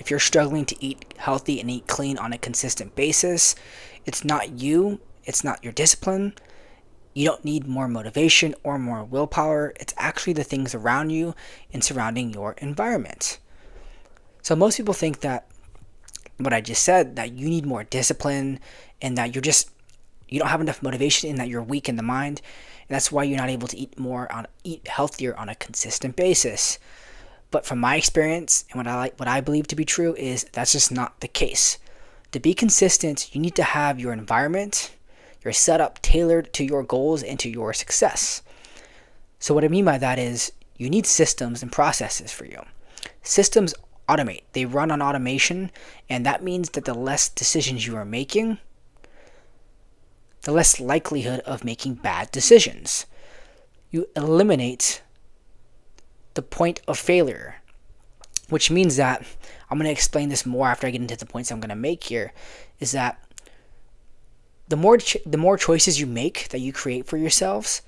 if you're struggling to eat healthy and eat clean on a consistent basis, it's not you, it's not your discipline. You don't need more motivation or more willpower. It's actually the things around you and surrounding your environment. So most people think that what I just said, that you need more discipline and that you don't have enough motivation and that you're weak in the mind. And that's why you're not able to eat healthier on a consistent basis. But from my experience and what I believe to be true is that's just not the case. To be consistent, you need to have your environment, your setup tailored to your goals and to your success. So what I mean by that is you need systems and processes for you. Systems automate. They run on automation, and that means that the less decisions you are making, the less likelihood of making bad decisions. You eliminate the point of failure, which means that, I'm going to explain this more after I get into the points I'm going to make here, is that the more choices you make, that you create for yourselves,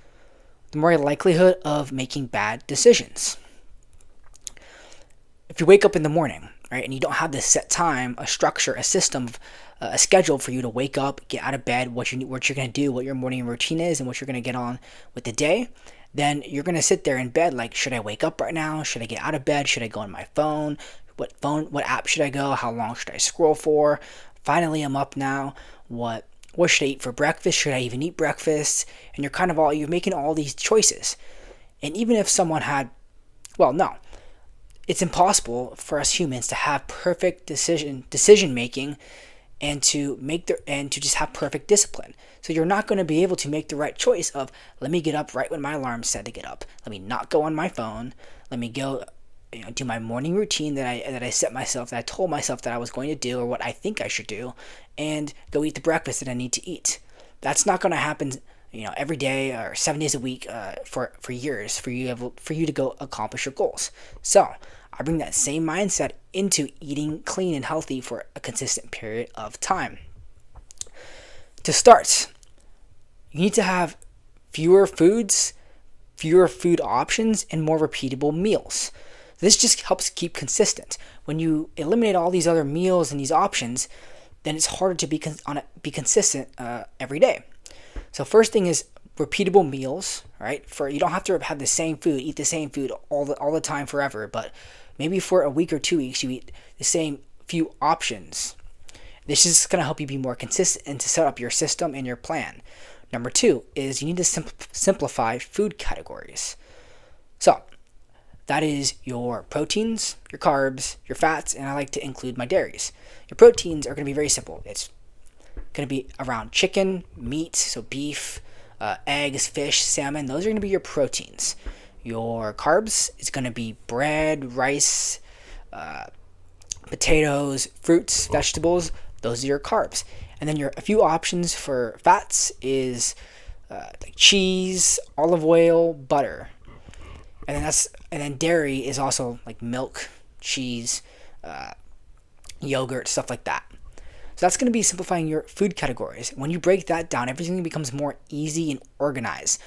the more likelihood of making bad decisions. If you wake up in the morning, right, and you don't have this set time, a structure, a system, a schedule for you to wake up, get out of bed, what you're going to do, what your morning routine is, and what you're going to get on with the day, then you're going to sit there in bed like, should I wake up right now? Should I get out of bed? Should I go on my phone? What app should I go? How long should I scroll for? Finally, I'm up now. What should I eat for breakfast? Should I even eat breakfast? And you're making all these choices. And even if someone no, it's impossible for us humans to have perfect decision making and to just have perfect discipline. So you're not going to be able to make the right choice of, let me get up right when my alarm said to get up. Let me not go on my phone. Let me go do my morning routine that I set myself, that I told myself that I was going to do, or what I think I should do, and go eat the breakfast that I need to eat. That's not going to happen every day or 7 days a week for years for you to go accomplish your goals. So I bring that same mindset into eating clean and healthy for a consistent period of time. To start, you need to have fewer food options, and more repeatable meals. This just helps keep consistent. When you eliminate all these other meals and these options, then it's harder to be consistent every day. So first thing is repeatable meals, right? You don't have to have the same food, eat the same food all the time forever, but maybe for a week or 2 weeks you eat the same few options. This is going to help you be more consistent and to set up your system and your plan. Number 2 is you need to simplify food categories. So that is your proteins, your carbs, your fats, and I like to include my dairies. Your proteins are going to be very simple. It's going to be around chicken, meat, so beef, eggs, fish, salmon. Those are going to be your proteins. Your carbs is going to be bread, rice, potatoes, fruits, vegetables. Those are your carbs. And then a few options for fats is like cheese, olive oil, butter. And then dairy is also like milk, cheese, yogurt, stuff like that. So that's going to be simplifying your food categories. When you break that down, everything becomes more easy and organized.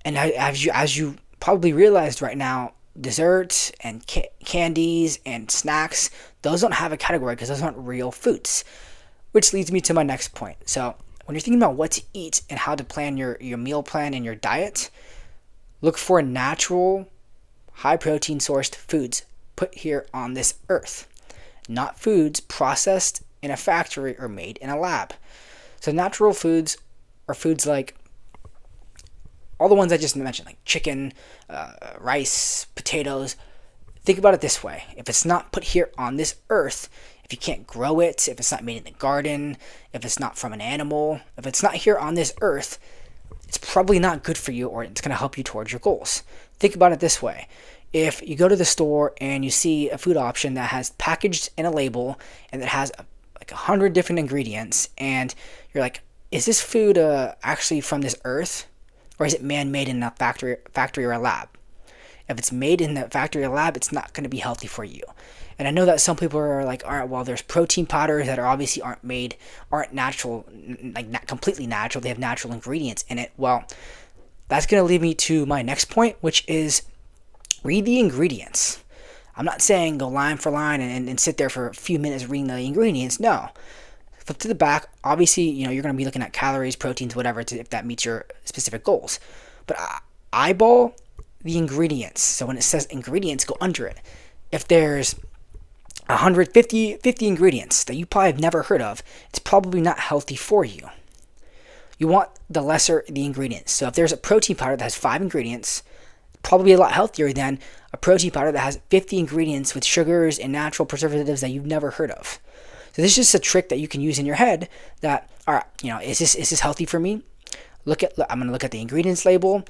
And as you probably realized right now, desserts and candies and snacks, those don't have a category because those aren't real foods. Which leads me to my next point. So when you're thinking about what to eat and how to plan your meal plan and your diet, look for natural, high-protein sourced foods put here on this earth, not foods processed in a factory or made in a lab. So natural foods are foods like all the ones I just mentioned, like chicken, rice, potatoes. Think about it this way. If it's not put here on this earth, if you can't grow it, if it's not made in the garden, if it's not from an animal, if it's not here on this earth, it's probably not good for you, or it's going to help you towards your goals. Think about it this way. If you go to the store and you see a food option that has packaged in a label and that has like 100 different ingredients, and you're like, is this food actually from this earth, or is it man-made in a factory or a lab? If it's made in the factory or lab, it's not going to be healthy for you. And I know that some people are like, all right, well, there's protein powders that obviously aren't natural, not completely natural. They have natural ingredients in it. Well, that's going to lead me to my next point, which is read the ingredients. I'm not saying go line for line and sit there for a few minutes reading the ingredients. No. Flip to the back. Obviously, you're going to be looking at calories, proteins, whatever, if that meets your specific goals. But eyeball the ingredients. So when it says ingredients, go under it. If there's 150 ingredients that you probably have never heard of, it's probably not healthy for you. You want the lesser the ingredients. So if there's a protein powder that has 5 ingredients, probably a lot healthier than a protein powder that has 50 ingredients with sugars and natural preservatives that you've never heard of. So this is just a trick that you can use in your head that, all right, is this healthy for me? I'm going to look at the ingredients label.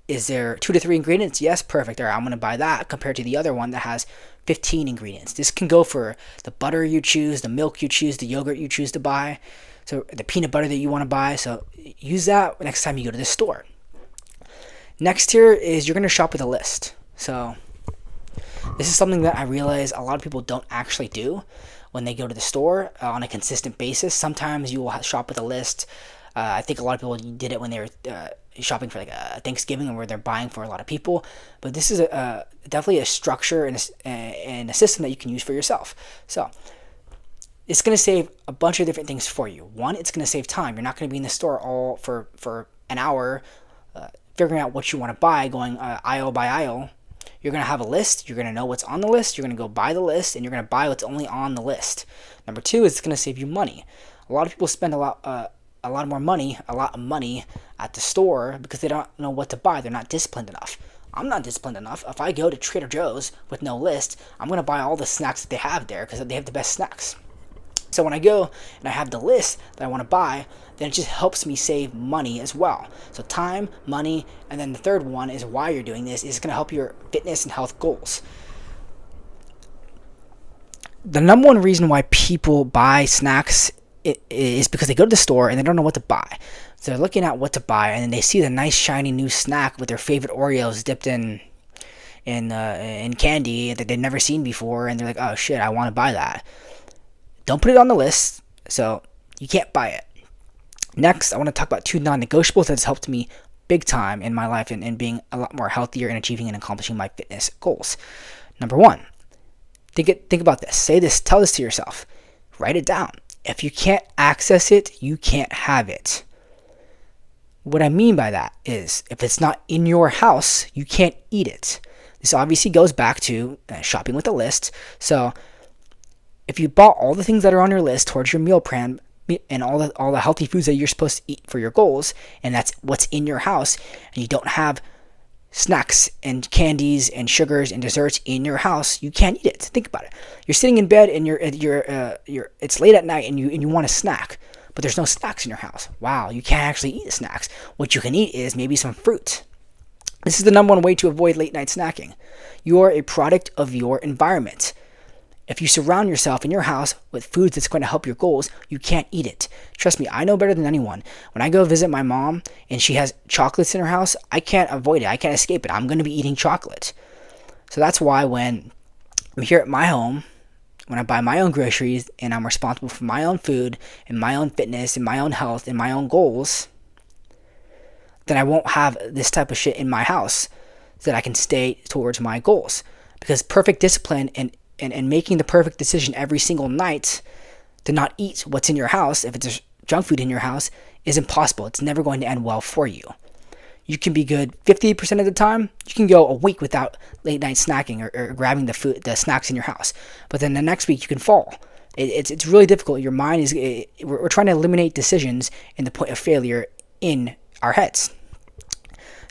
Is there 2 to 3 ingredients? Yes, perfect. All right, I'm going to buy that compared to the other one that has 15 ingredients. This can go for the butter you choose, the milk you choose, the yogurt you choose to buy, so the peanut butter that you want to buy. So use that next time you go to the store. Next here is you're going to shop with a list. So this is something that I realize a lot of people don't actually do when they go to the store on a consistent basis. Sometimes you will shop with a list. I think a lot of people did it when they were shopping for like a Thanksgiving, where they're buying for a lot of people. But this is definitely a structure and a system that you can use for yourself. So it's going to save a bunch of different things for you. One, it's going to save time. You're not going to be in the store all for an hour figuring out what you want to buy, going aisle by aisle. You're going to have a list. You're going to know what's on the list. You're going to go buy the list, and you're going to buy what's only on the list. Number 2 is it's going to save you money. A lot of people spend a lot of money at the store because they don't know what to buy. They're not disciplined enough. I'm not disciplined enough. If I go to Trader Joe's with no list, I'm going to buy all the snacks that they have there because they have the best snacks. So when I go and I have the list that I want to buy, then it just helps me save money as well. So time, money, and then the third one is why you're doing this is going to help your fitness and health goals. The number one reason why people buy snacks is because they go to the store and they don't know what to buy. So they're looking at what to buy, and then they see the nice shiny new snack with their favorite Oreos dipped in candy that they've never seen before, and they're like, oh shit, I want to buy that. Don't put it on the list, so you can't buy it. Next, I want to talk about 2 non-negotiables that's helped me big time in my life and being a lot more healthier and achieving and accomplishing my fitness goals. Number 1, think about this. Say this, tell this to yourself. Write it down. If you can't access it, you can't have it. What I mean by that is if it's not in your house, you can't eat it. This obviously goes back to shopping with a list. So if you bought all the things that are on your list towards your meal plan and all the healthy foods that you're supposed to eat for your goals, and that's what's in your house, and you don't have snacks and candies and sugars and desserts in your house, you can't eat it. Think about it. You're sitting in bed and it's late at night and you want a snack, but there's no snacks in your house. Wow, you can't actually eat the snacks. What you can eat is maybe some fruit. This is the number one way to avoid late night snacking. You are a product of your environment. If you surround yourself in your house with foods that's going to help your goals, you can't eat it. Trust me, I know better than anyone. When I go visit my mom and she has chocolates in her house, I can't avoid it. I can't escape it. I'm going to be eating chocolate. So that's why when I'm here at my home, when I buy my own groceries and I'm responsible for my own food and my own fitness and my own health and my own goals, then I won't have this type of shit in my house so that I can stay towards my goals. Because perfect discipline and making the perfect decision every single night to not eat what's in your house, if it's junk food in your house, is impossible. It's never going to end well for you. You can be good 50% of the time. You can go a week without late night snacking or grabbing the snacks in your house. But then the next week you can fall. It's really difficult. Your mind is, we're trying to eliminate decisions and the point of failure in our heads.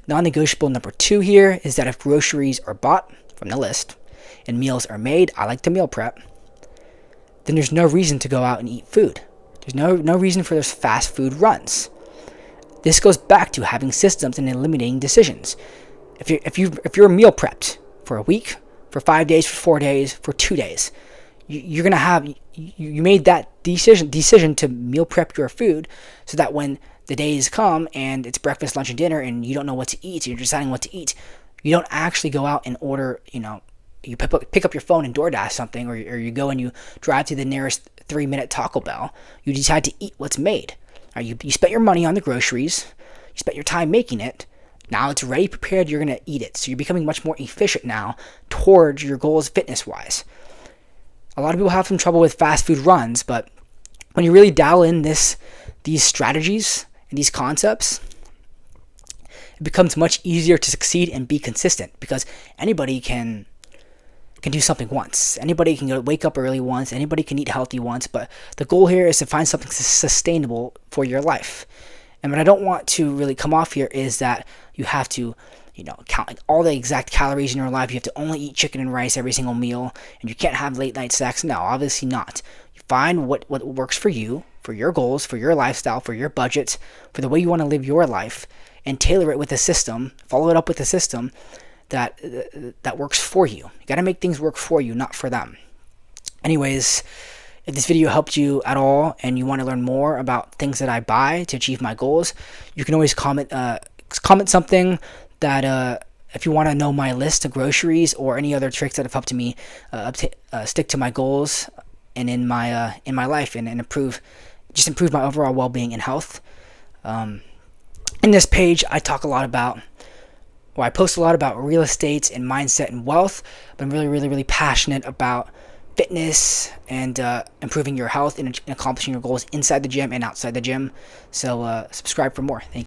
Non-negotiable number 2 here is that if groceries are bought from the list, and meals are made, I like to meal prep, then there's no reason to go out and eat food. There's no reason for those fast food runs. This goes back to having systems and eliminating decisions. If you're meal prepped for a week, for 5 days, for 4 days, for 2 days, you're gonna have you made that decision to meal prep your food so that when the days come and it's breakfast, lunch, and dinner, and you don't know what to eat, so you're deciding what to eat, you don't actually go out and order, you pick up your phone and DoorDash something, or you go and you drive to the nearest 3-minute Taco Bell. You decide to eat what's made. You spent your money on the groceries. You spent your time making it. Now it's ready, prepared, you're going to eat it. So you're becoming much more efficient now towards your goals fitness-wise. A lot of people have some trouble with fast food runs, but when you really dial in these strategies and these concepts, it becomes much easier to succeed and be consistent, because anybody can do something once. Anybody can wake up early once. Anybody can eat healthy once. But the goal here is to find something sustainable for your life. And what I don't want to really come off here is that you have to, count all the exact calories in your life. You have to only eat chicken and rice every single meal, and you can't have late night sex. No, obviously not. You find what works for you, for your goals, for your lifestyle, for your budget, for the way you want to live your life, and tailor it with a system. Follow it up with a system that works for you. You got to make things work for you, not for them. Anyways, if this video helped you at all and you want to learn more about things that I buy to achieve my goals, you can always comment something that if you want to know my list of groceries or any other tricks that have helped me stick to my goals and in my life and improve my overall well-being and health. In this page, I post a lot about real estate and mindset and wealth, but I'm really, really, really passionate about fitness and improving your health and accomplishing your goals inside the gym and outside the gym. So subscribe for more. Thank you.